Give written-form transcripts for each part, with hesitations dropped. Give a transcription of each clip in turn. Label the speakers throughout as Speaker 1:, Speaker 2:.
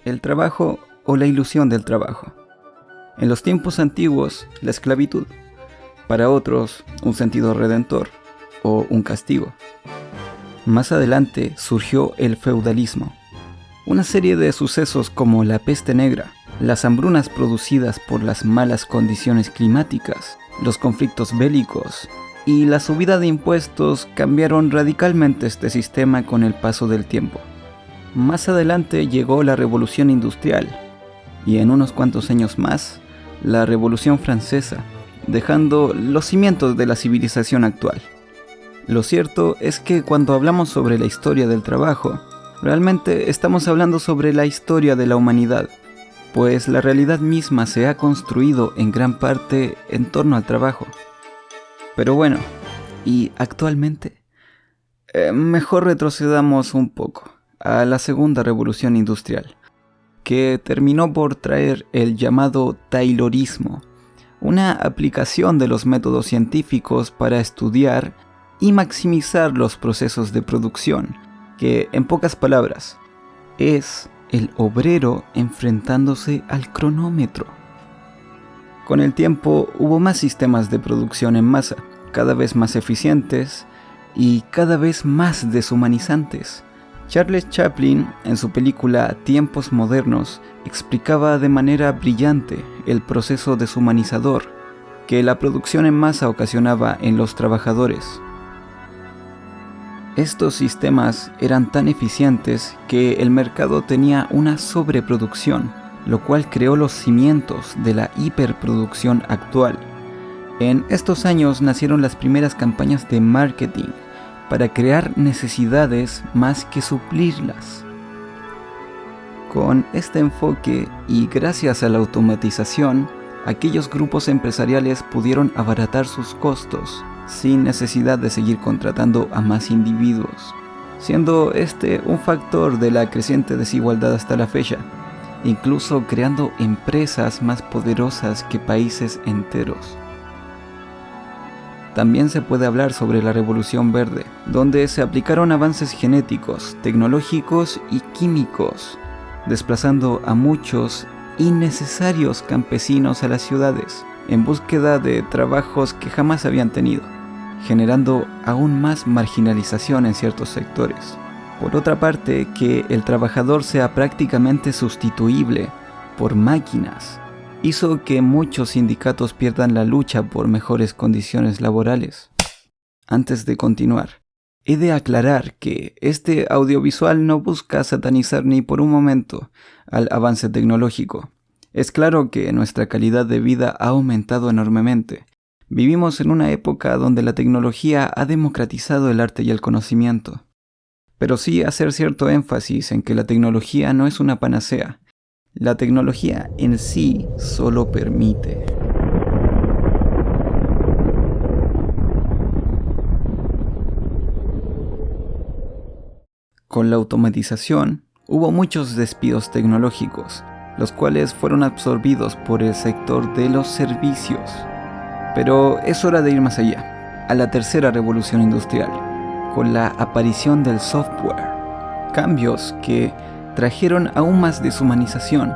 Speaker 1: el trabajo o la ilusión del trabajo. En los tiempos antiguos, la esclavitud. Para otros, un sentido redentor o un castigo. Más adelante surgió el feudalismo. Una serie de sucesos como la peste negra, las hambrunas producidas por las malas condiciones climáticas, los conflictos bélicos y la subida de impuestos cambiaron radicalmente este sistema con el paso del tiempo. Más adelante llegó la Revolución Industrial y en unos cuantos años más, la Revolución Francesa, dejando los cimientos de la civilización actual. Lo cierto es que cuando hablamos sobre la historia del trabajo, realmente estamos hablando sobre la historia de la humanidad, pues la realidad misma se ha construido en gran parte en torno al trabajo. Pero bueno, ¿y actualmente? Mejor retrocedamos un poco a la segunda revolución industrial, que terminó por traer el llamado Taylorismo, una aplicación de los métodos científicos para estudiar y maximizar los procesos de producción, que en pocas palabras, es el obrero enfrentándose al cronómetro. Con el tiempo hubo más sistemas de producción en masa, cada vez más eficientes y cada vez más deshumanizantes. Charles Chaplin, en su película Tiempos Modernos, explicaba de manera brillante el proceso deshumanizador que la producción en masa ocasionaba en los trabajadores. Estos sistemas eran tan eficientes que el mercado tenía una sobreproducción, lo cual creó los cimientos de la hiperproducción actual. En estos años nacieron las primeras campañas de marketing para crear necesidades más que suplirlas. Con este enfoque y gracias a la automatización, aquellos grupos empresariales pudieron abaratar sus costos sin necesidad de seguir contratando a más individuos, siendo este un factor de la creciente desigualdad hasta la fecha, incluso creando empresas más poderosas que países enteros. También se puede hablar sobre la Revolución Verde, donde se aplicaron avances genéticos, tecnológicos y químicos, desplazando a muchos innecesarios campesinos a las ciudades, en búsqueda de trabajos que jamás habían tenido, generando aún más marginalización en ciertos sectores. Por otra parte, que el trabajador sea prácticamente sustituible por máquinas, hizo que muchos sindicatos pierdan la lucha por mejores condiciones laborales. Antes de continuar, he de aclarar que este audiovisual no busca satanizar ni por un momento al avance tecnológico. Es claro que nuestra calidad de vida ha aumentado enormemente. Vivimos en una época donde la tecnología ha democratizado el arte y el conocimiento. Pero sí hacer cierto énfasis en que la tecnología no es una panacea. La tecnología en sí solo permite. Con la automatización, hubo muchos despidos tecnológicos, los cuales fueron absorbidos por el sector de los servicios. Pero es hora de ir más allá, a la tercera revolución industrial, con la aparición del software. Cambios que trajeron aún más deshumanización,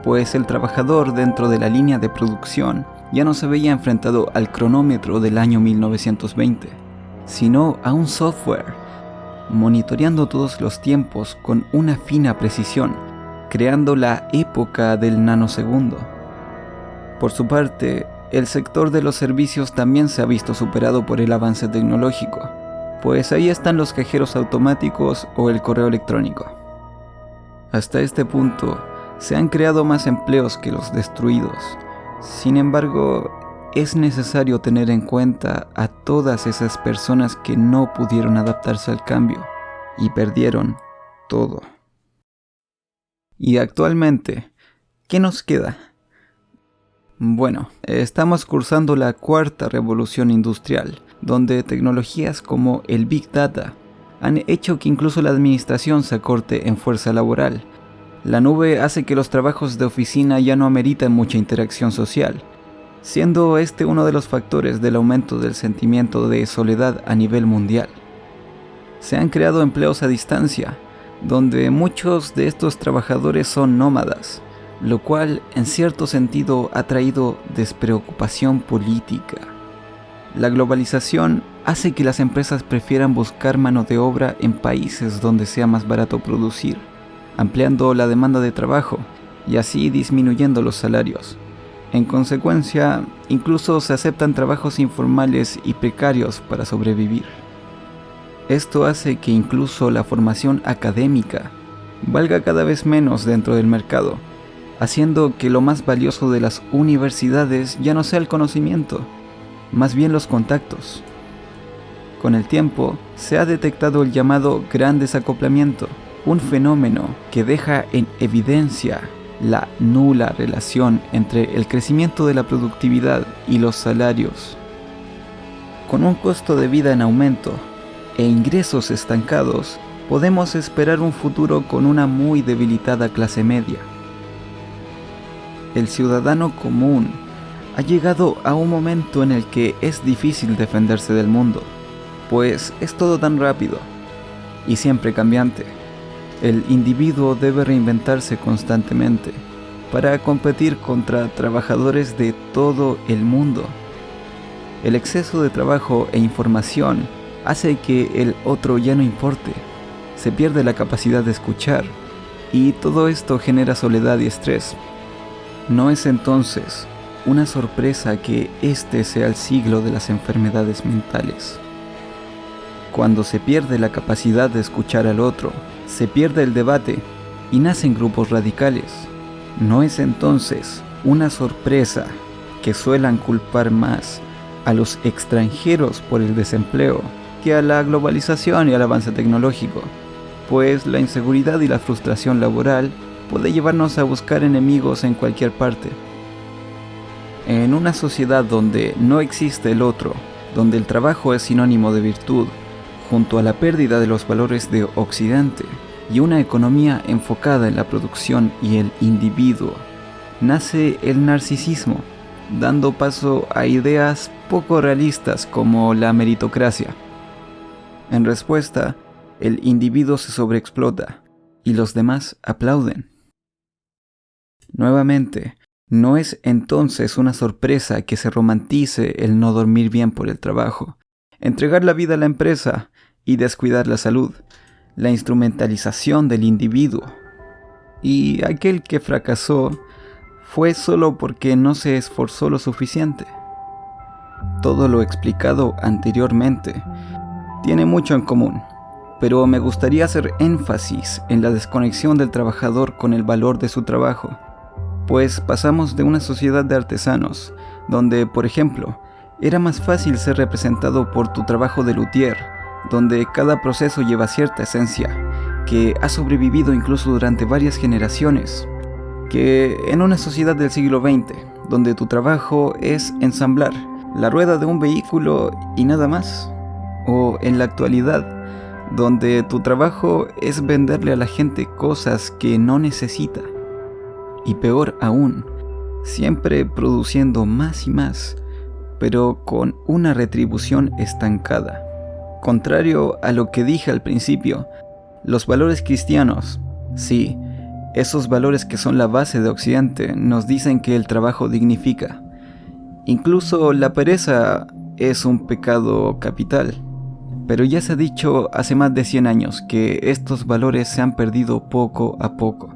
Speaker 1: pues el trabajador dentro de la línea de producción ya no se veía enfrentado al cronómetro del año 1920, sino a un software, monitoreando todos los tiempos con una fina precisión, creando la época del nanosegundo. Por su parte, el sector de los servicios también se ha visto superado por el avance tecnológico, pues ahí están los cajeros automáticos o el correo electrónico. Hasta este punto, se han creado más empleos que los destruidos. Sin embargo, es necesario tener en cuenta a todas esas personas que no pudieron adaptarse al cambio y perdieron todo. Y actualmente, ¿qué nos queda? Bueno, estamos cursando la cuarta revolución industrial, donde tecnologías como el Big Data han hecho que incluso la administración se acorte en fuerza laboral. La nube hace que los trabajos de oficina ya no ameriten mucha interacción social, siendo este uno de los factores del aumento del sentimiento de soledad a nivel mundial. Se han creado empleos a distancia, donde muchos de estos trabajadores son nómadas, lo cual en cierto sentido ha traído despreocupación política. La globalización hace que las empresas prefieran buscar mano de obra en países donde sea más barato producir, ampliando la demanda de trabajo y así disminuyendo los salarios. En consecuencia, incluso se aceptan trabajos informales y precarios para sobrevivir. Esto hace que incluso la formación académica valga cada vez menos dentro del mercado, haciendo que lo más valioso de las universidades ya no sea el conocimiento, más bien los contactos. Con el tiempo, se ha detectado el llamado gran desacoplamiento, un fenómeno que deja en evidencia la nula relación entre el crecimiento de la productividad y los salarios. Con un costo de vida en aumento e ingresos estancados, podemos esperar un futuro con una muy debilitada clase media. El ciudadano común ha llegado a un momento en el que es difícil defenderse del mundo, pues es todo tan rápido y siempre cambiante. El individuo debe reinventarse constantemente para competir contra trabajadores de todo el mundo. El exceso de trabajo e información hace que el otro ya no importe, se pierde la capacidad de escuchar y todo esto genera soledad y estrés. No es entonces una sorpresa que este sea el siglo de las enfermedades mentales. Cuando se pierde la capacidad de escuchar al otro, se pierde el debate y nacen grupos radicales. No es entonces una sorpresa que suelan culpar más a los extranjeros por el desempleo que a la globalización y al avance tecnológico, pues la inseguridad y la frustración laboral puede llevarnos a buscar enemigos en cualquier parte. En una sociedad donde no existe el otro, donde el trabajo es sinónimo de virtud, junto a la pérdida de los valores de Occidente y una economía enfocada en la producción y el individuo, nace el narcisismo, dando paso a ideas poco realistas como la meritocracia. En respuesta, el individuo se sobreexplota y los demás aplauden. Nuevamente, no es entonces una sorpresa que se romantice el no dormir bien por el trabajo, entregar la vida a la empresa y descuidar la salud, la instrumentalización del individuo. Y aquel que fracasó fue solo porque no se esforzó lo suficiente. Todo lo explicado anteriormente tiene mucho en común, pero me gustaría hacer énfasis en la desconexión del trabajador con el valor de su trabajo, pues pasamos de una sociedad de artesanos, donde, por ejemplo, era más fácil ser representado por tu trabajo de luthier, donde cada proceso lleva cierta esencia, que ha sobrevivido incluso durante varias generaciones, que en una sociedad del siglo XX, donde tu trabajo es ensamblar la rueda de un vehículo y nada más, o en la actualidad, donde tu trabajo es venderle a la gente cosas que no necesita, y peor aún, siempre produciendo más y más, pero con una retribución estancada. Contrario a lo que dije al principio, los valores cristianos, sí, esos valores que son la base de Occidente, nos dicen que el trabajo dignifica. Incluso la pereza es un pecado capital. Pero ya se ha dicho hace más de 100 años que estos valores se han perdido poco a poco.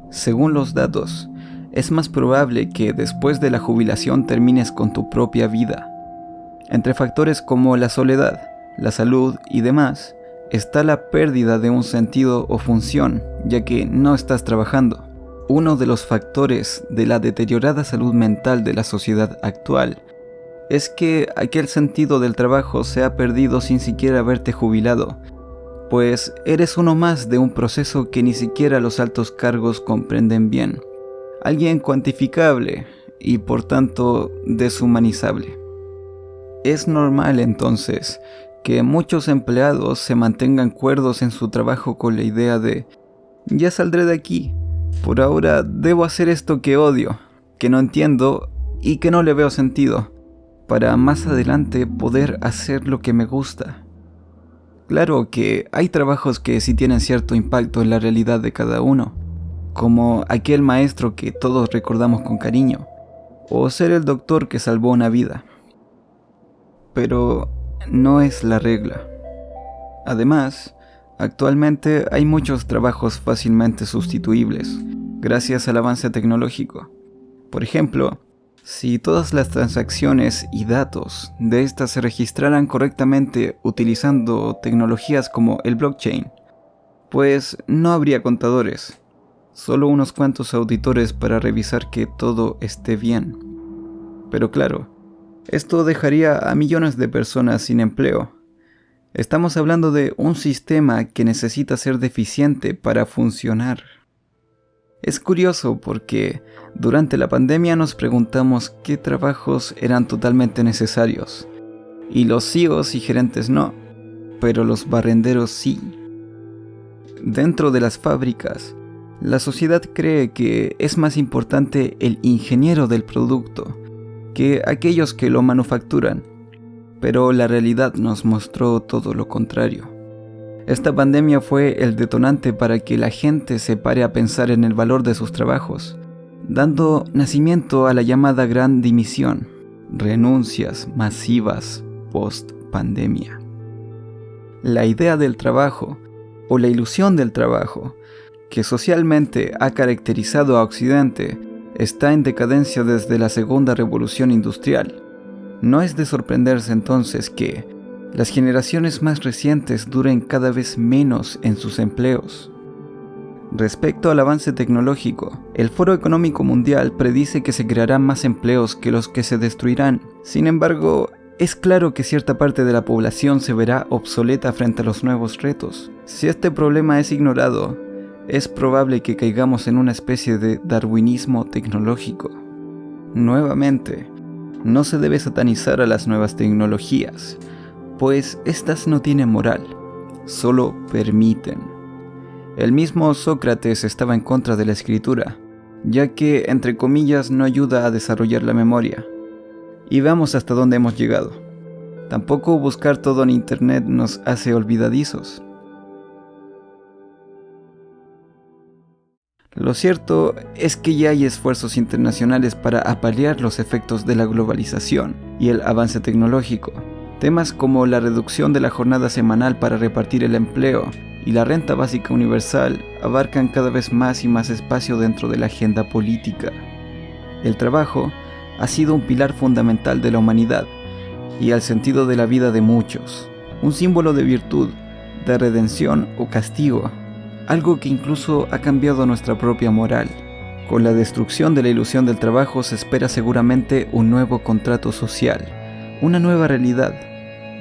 Speaker 1: Según los datos, es más probable que después de la jubilación termines con tu propia vida. Entre factores como la soledad, la salud y demás, está la pérdida de un sentido o función, ya que no estás trabajando. Uno de los factores de la deteriorada salud mental de la sociedad actual es que aquel sentido del trabajo se ha perdido sin siquiera haberte jubilado, pues eres uno más de un proceso que ni siquiera los altos cargos comprenden bien, alguien cuantificable y por tanto deshumanizable. Es normal entonces que muchos empleados se mantengan cuerdos en su trabajo con la idea de ya saldré de aquí, por ahora debo hacer esto que odio, que no entiendo y que no le veo sentido, para más adelante poder hacer lo que me gusta. Claro que hay trabajos que sí tienen cierto impacto en la realidad de cada uno, como aquel maestro que todos recordamos con cariño, o ser el doctor que salvó una vida. Pero no es la regla. Además, actualmente hay muchos trabajos fácilmente sustituibles, gracias al avance tecnológico. Por ejemplo, si todas las transacciones y datos de estas se registraran correctamente utilizando tecnologías como el blockchain, pues no habría contadores, solo unos cuantos auditores para revisar que todo esté bien. Pero claro, esto dejaría a millones de personas sin empleo. Estamos hablando de un sistema que necesita ser deficiente para funcionar. Es curioso porque durante la pandemia nos preguntamos qué trabajos eran totalmente necesarios, y los CEOs y gerentes no, pero los barrenderos sí. Dentro de las fábricas, la sociedad cree que es más importante el ingeniero del producto que aquellos que lo manufacturan, pero la realidad nos mostró todo lo contrario. Esta pandemia fue el detonante para que la gente se pare a pensar en el valor de sus trabajos, dando nacimiento a la llamada Gran Dimisión, renuncias masivas post-pandemia. La idea del trabajo, o la ilusión del trabajo, que socialmente ha caracterizado a Occidente, está en decadencia desde la Segunda Revolución Industrial. No es de sorprenderse entonces que las generaciones más recientes duren cada vez menos en sus empleos. Respecto al avance tecnológico, el Foro Económico Mundial predice que se crearán más empleos que los que se destruirán. Sin embargo, es claro que cierta parte de la población se verá obsoleta frente a los nuevos retos. Si este problema es ignorado, es probable que caigamos en una especie de darwinismo tecnológico. Nuevamente, no se debe satanizar a las nuevas tecnologías, pues estas no tienen moral, solo permiten. El mismo Sócrates estaba en contra de la escritura, ya que, entre comillas, no ayuda a desarrollar la memoria. Y veamos hasta dónde hemos llegado. Tampoco buscar todo en internet nos hace olvidadizos. Lo cierto es que ya hay esfuerzos internacionales para paliar los efectos de la globalización y el avance tecnológico. Temas como la reducción de la jornada semanal para repartir el empleo y la renta básica universal abarcan cada vez más y más espacio dentro de la agenda política. El trabajo ha sido un pilar fundamental de la humanidad y al sentido de la vida de muchos, un símbolo de virtud, de redención o castigo, algo que incluso ha cambiado nuestra propia moral. Con la destrucción de la ilusión del trabajo se espera seguramente un nuevo contrato social, una nueva realidad.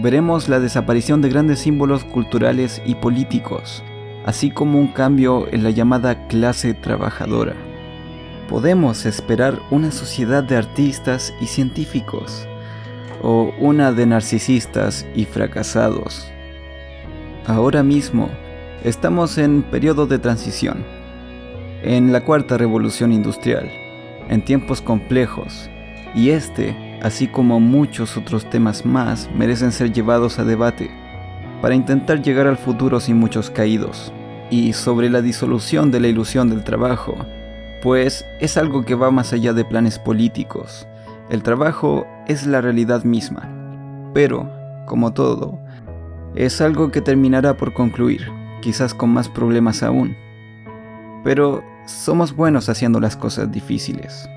Speaker 1: Veremos la desaparición de grandes símbolos culturales y políticos, así como un cambio en la llamada clase trabajadora. Podemos esperar una sociedad de artistas y científicos, o una de narcisistas y fracasados. Ahora mismo, estamos en periodo de transición, en la cuarta revolución industrial, en tiempos complejos, y así como muchos otros temas más, merecen ser llevados a debate para intentar llegar al futuro sin muchos caídos. Y sobre la disolución de la ilusión del trabajo, pues es algo que va más allá de planes políticos. El trabajo es la realidad misma, pero, como todo, es algo que terminará por concluir, quizás con más problemas aún. Pero somos buenos haciendo las cosas difíciles.